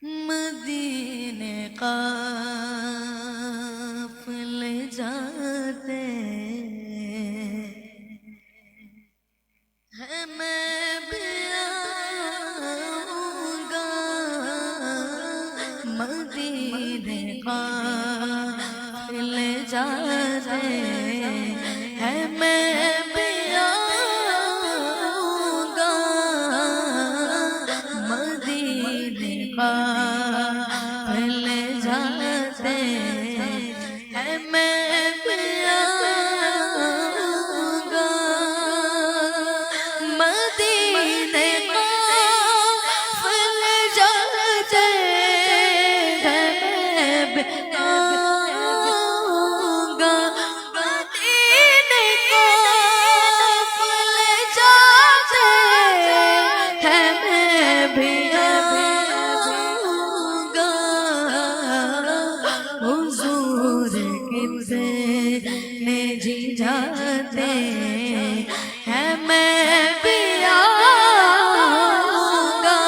مدینے قافلے جاتے ہیں، میں بھی آؤں گا مدینے قافلے جاتے ہیں، میں بھی آؤں گا مدینے قافلے جاتے ہیں، میں بھی آؤں گا مدینے قافلے جاتے ہیں، میں بھی آؤں گا مدینے قافلے جاتے ہیں، میں بھی حضور کتنے جی جاتے ہیں، میں بھی آؤں گا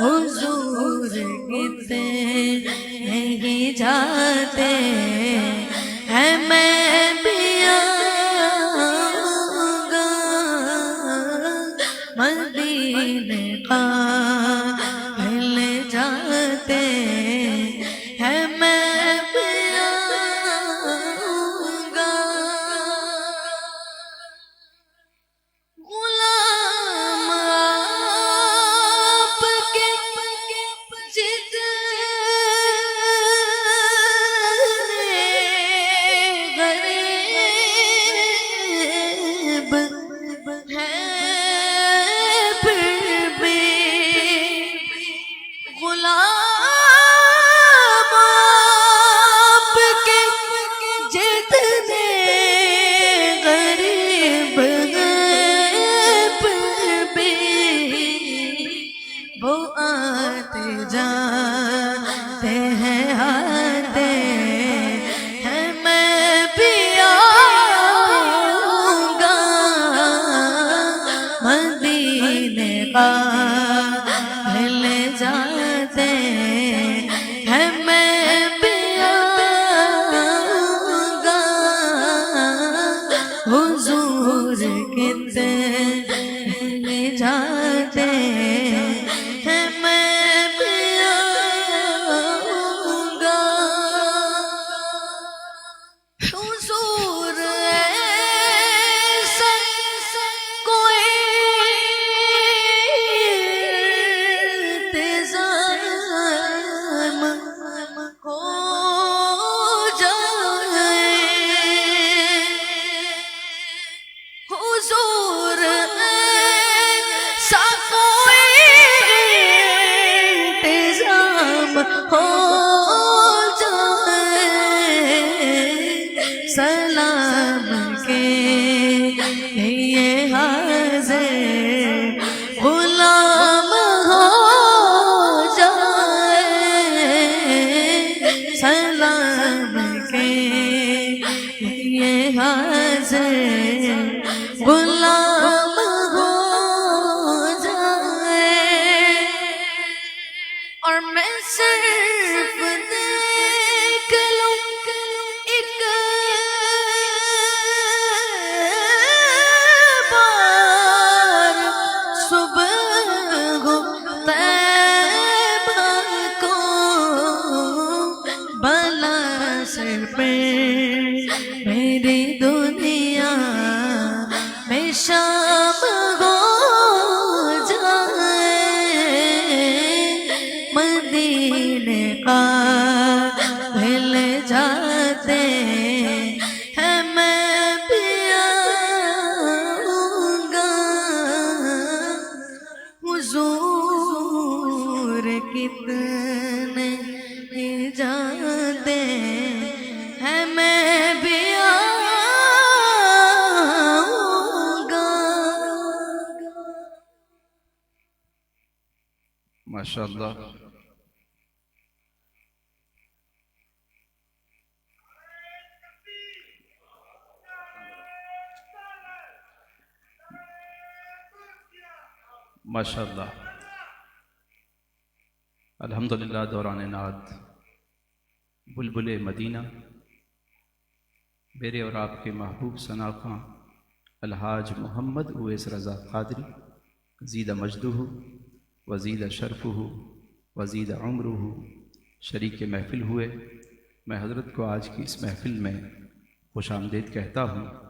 حضور کتنے ہی جاتے ہیں، میں بھی آؤں گا مدینے قافلے جاتے ہیں، میں بھی آؤں گا غلام آپ کے جتنے غریب ہیں پھر بھی غلام آپ کے جتنے غریب ہیں پھر بھی وہ آتے جاتے ہیں آتے ہیں، میں بھی آؤں گا مدینے قافلے جاتے ہیں، میں بھی آؤں گا حضور کتنے جاتے ہیں، میں بھی آؤں گا حضور ایسا کوئی انتظام ہو جائے حضور ایسا کوئی انتظام ہو جائے سلام کے لیے حاضر غلام ہو جائے سلام کے لیے حاضر غلام ہو جائے اور میں صرف دیکھ لوں ایک بار صبح ہو طیبہ کو بلا سر پہ میری دنیا میں شام ہو جائے مدینے قافلے جاتے ہیں، میں بھی آؤں گا حضور کتنے ہی جاتے ہیں، میں بھی آؤں گا ماشاءاللہ ماشاءاللہ الحمدللہ دوران نعت بلبل مدینہ میرے اور آپ کے محبوب ثنا خواں الحاج محمد اویس رضا قادری زید مجدہ وزید شرفہ وزید عمرہ شریک محفل ہوئے۔ میں حضرت کو آج کی اس محفل میں خوش آمدید کہتا ہوں۔